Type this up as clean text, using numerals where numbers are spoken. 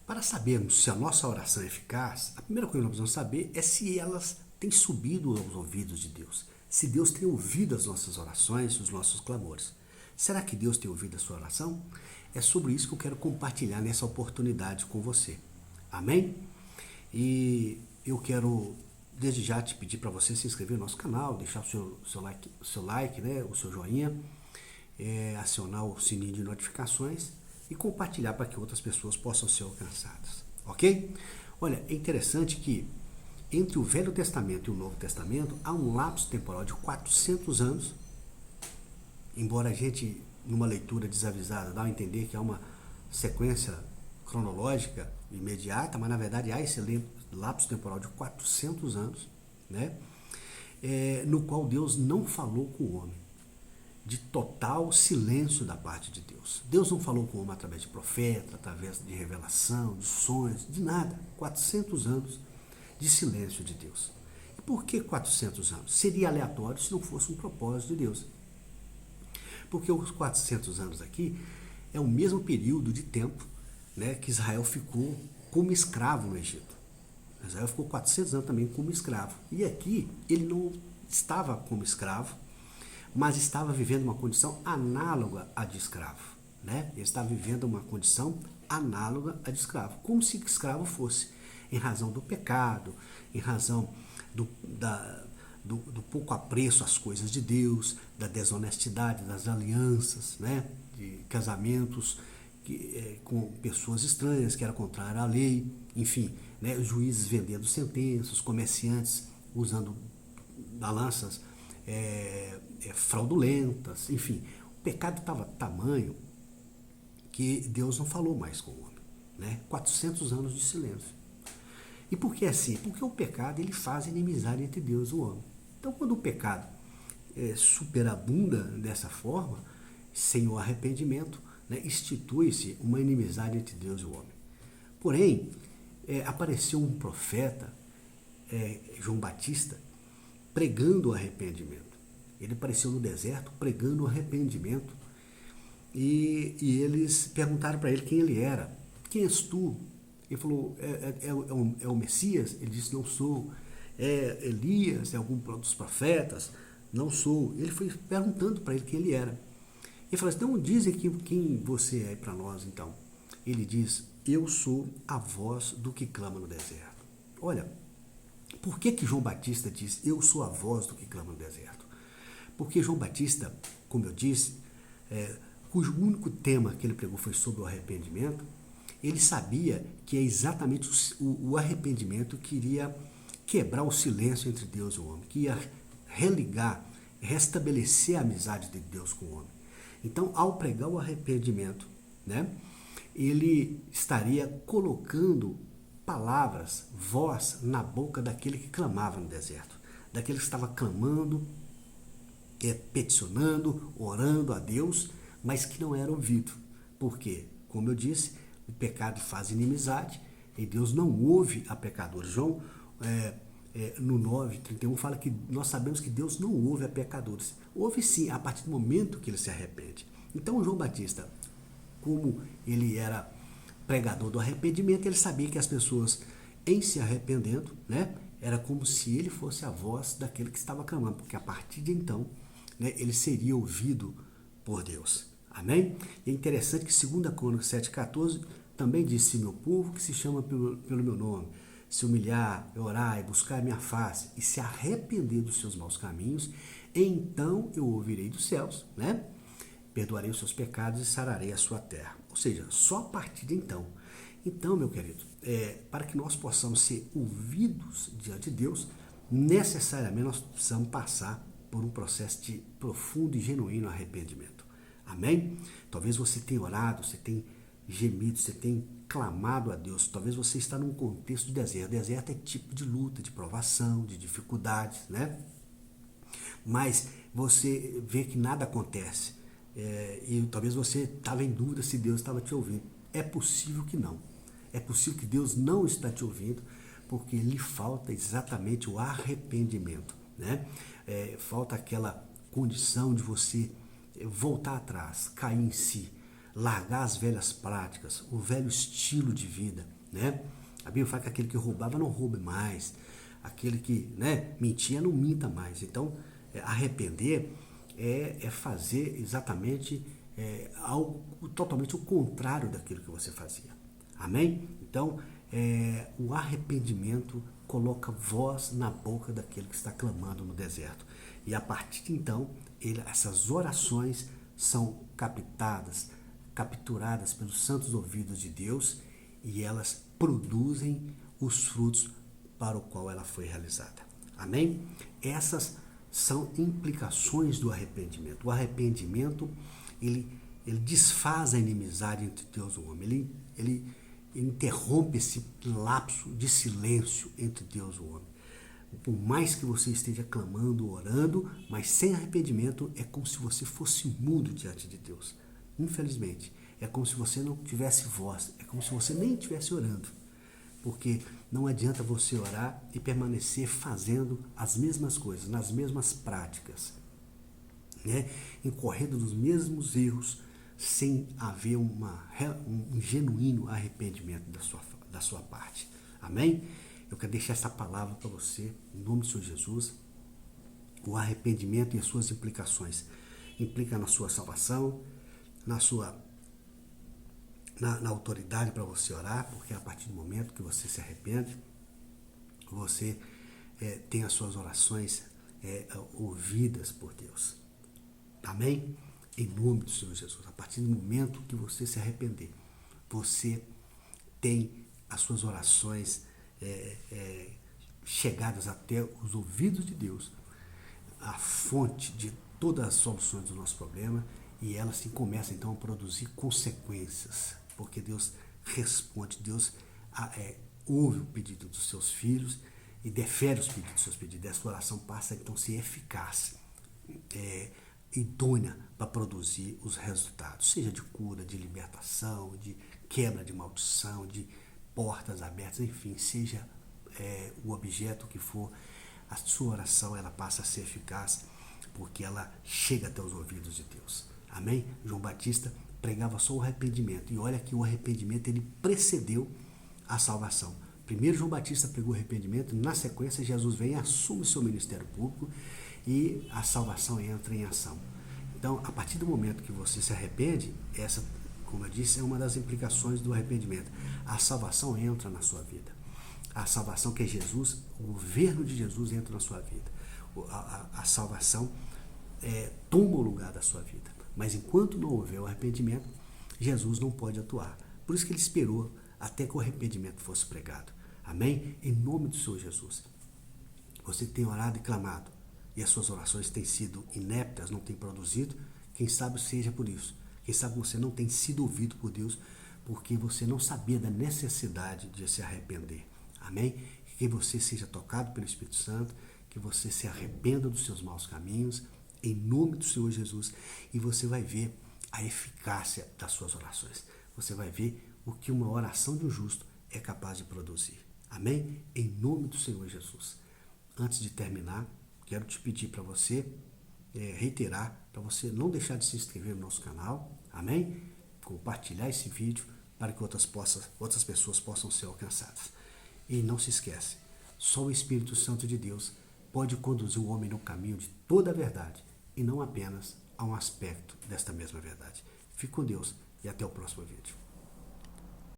Para sabermos se a nossa oração é eficaz, a primeira coisa que nós precisamos saber é se elas têm subido aos ouvidos de Deus. Se Deus tem ouvido as nossas orações, os nossos clamores. Será que Deus tem ouvido a sua oração? É sobre isso que eu quero compartilhar nessa oportunidade com você. Amém? E eu quero desde já te pedir para você se inscrever no nosso canal, deixar o seu like, né, o seu joinha, acionar o sininho de notificações e compartilhar para que outras pessoas possam ser alcançadas, ok? Olha, é interessante que entre o Velho Testamento e o Novo Testamento há um lapso temporal de 400 anos, embora a gente, numa leitura desavisada, dá a entender que há uma sequência cronológica imediata, mas na verdade há esse lapso temporal de 400 anos, né? No qual Deus não falou com o homem, de total silêncio da parte de Deus. Deus não falou com o homem através de profeta, através de revelação, de sonhos, de nada. 400 anos de silêncio de Deus. E por que 400 anos? Seria aleatório se não fosse um propósito de Deus. Porque os 400 anos aqui é o mesmo período de tempo, né, que Israel ficou como escravo no Egito. Israel ficou 400 anos também como escravo. E aqui ele não estava como escravo, mas estava vivendo uma condição análoga à de escravo, né? Ele estava vivendo uma condição análoga à de escravo, como se escravo fosse, em razão do pecado, em razão do pouco apreço às coisas de Deus, da desonestidade, das alianças, né? De casamentos com pessoas estranhas, que era contrário à lei, enfim, né? Os juízes vendendo sentenças, os comerciantes usando balanças fraudulentas, enfim. O pecado estava tamanho que Deus não falou mais com o homem, né? 400 anos de silêncio. E por que assim? Porque o pecado ele faz inimizade entre Deus e o homem. Então, quando o pecado superabunda dessa forma, sem o arrependimento, né, institui-se uma inimizade entre Deus e o homem. Porém, apareceu um profeta, João Batista, pregando o arrependimento. Ele apareceu no deserto pregando o arrependimento e eles perguntaram para ele quem ele era. Quem és tu? Ele falou, é o Messias? Ele disse, não sou. É Elias? É algum dos profetas? Não sou. Ele foi perguntando para ele quem ele era. Ele falou assim, então dizem quem você é para nós então. Ele diz, eu sou a voz do que clama no deserto. Olha, por que João Batista diz, eu sou a voz do que clama no deserto? Porque João Batista, como eu disse, cujo único tema que ele pregou foi sobre o arrependimento, ele sabia que é exatamente o arrependimento que iria quebrar o silêncio entre Deus e o homem, que ia religar, restabelecer a amizade de Deus com o homem. Então, ao pregar o arrependimento, né, ele estaria colocando palavras, voz na boca daquele que clamava no deserto, daquele que estava clamando, peticionando, orando a Deus, mas que não era ouvido. Por quê? Como eu disse, o pecado faz inimizade e Deus não ouve a pecadores. João, no 9:31, fala que nós sabemos que Deus não ouve a pecadores. Ouve sim, a partir do momento que ele se arrepende. Então, João Batista, como ele era pregador do arrependimento, ele sabia que as pessoas, em se arrependendo, né, era como se ele fosse a voz daquele que estava clamando, porque a partir de então, né, ele seria ouvido por Deus. Amém? E é interessante que 2 Crônicas 7:14 também diz, se meu povo que se chama pelo meu nome, se humilhar, orar e buscar a minha face e se arrepender dos seus maus caminhos, então eu ouvirei dos céus, né? Perdoarei os seus pecados e sararei a sua terra. Ou seja, só a partir de então. Então, meu querido, para que nós possamos ser ouvidos diante de Deus, necessariamente nós precisamos passar por um processo de profundo e genuíno arrependimento. Amém? Talvez você tenha orado, você tenha gemido, você tenha clamado a Deus. Talvez você está num contexto de deserto. Deserto é tipo de luta, de provação, de dificuldades, né? Mas você vê que nada acontece. E talvez você estava em dúvida se Deus estava te ouvindo. É possível que não. É possível que Deus não está te ouvindo, porque lhe falta exatamente o arrependimento, né? Falta aquela condição de você voltar atrás, cair em si, largar as velhas práticas, o velho estilo de vida, né? A Bíblia fala que aquele que roubava não roube mais, aquele que, né, mentia não minta mais. Então, arrepender é fazer exatamente algo totalmente o contrário daquilo que você fazia. Amém? Então, o arrependimento coloca voz na boca daquele que está clamando no deserto. E a partir de então, essas orações são capturadas pelos santos ouvidos de Deus e elas produzem os frutos para o qual ela foi realizada. Amém? Essas são implicações do arrependimento. O arrependimento, ele desfaz a inimizade entre Deus e o homem. Ele interrompe esse lapso de silêncio entre Deus e o homem. Por mais que você esteja clamando, orando, mas sem arrependimento, é como se você fosse mudo diante de Deus. Infelizmente, é como se você não tivesse voz, é como se você nem estivesse orando. Porque não adianta você orar e permanecer fazendo as mesmas coisas, nas mesmas práticas, né? Incorrendo nos mesmos erros, sem haver um genuíno arrependimento da sua parte. Amém? Eu quero deixar essa palavra para você, em nome do Senhor Jesus. O arrependimento e as suas implicações. Implica na sua salvação, na autoridade para você orar, porque a partir do momento que você se arrepende, você tem as suas orações ouvidas por Deus. Amém? Em nome do Senhor Jesus. A partir do momento que você se arrepender, você tem as suas orações chegadas até os ouvidos de Deus, a fonte de todas as soluções do nosso problema, e elas começam então a produzir consequências, porque Deus responde, Deus ouve o pedido dos seus filhos e defere os pedidos dos seus pedidos. Essa oração passa então a ser eficaz, idônea para produzir os resultados, seja de cura, de libertação, de quebra de maldição, de portas abertas, enfim, seja o objeto que for, a sua oração ela passa a ser eficaz porque ela chega até os ouvidos de Deus. Amém? João Batista pregava só o arrependimento, e olha que o arrependimento ele precedeu a salvação. Primeiro João Batista pregou o arrependimento, na sequência Jesus vem e assume seu ministério público e a salvação entra em ação. Então, a partir do momento que você se arrepende, essa, como eu disse, é uma das implicações do arrependimento. A salvação entra na sua vida. A salvação que é Jesus, o governo de Jesus entra na sua vida. A salvação toma o lugar da sua vida. Mas enquanto não houver o arrependimento, Jesus não pode atuar. Por isso que ele esperou até que o arrependimento fosse pregado. Amém? Em nome do Senhor Jesus. Você que tem orado e clamado, e as suas orações têm sido ineptas, não têm produzido, quem sabe seja por isso. Quem sabe você não tem sido ouvido por Deus, porque você não sabia da necessidade de se arrepender. Amém? Que você seja tocado pelo Espírito Santo, que você se arrependa dos seus maus caminhos, em nome do Senhor Jesus, e você vai ver a eficácia das suas orações. Você vai ver o que uma oração de um justo é capaz de produzir. Amém? Em nome do Senhor Jesus. Antes de terminar, quero te pedir para você, reiterar, para você não deixar de se inscrever no nosso canal. Amém? Compartilhar esse vídeo para que outras pessoas possam ser alcançadas. E não se esquece, só o Espírito Santo de Deus pode conduzir o homem no caminho de toda a verdade e não apenas a um aspecto desta mesma verdade. Fique com Deus e até o próximo vídeo.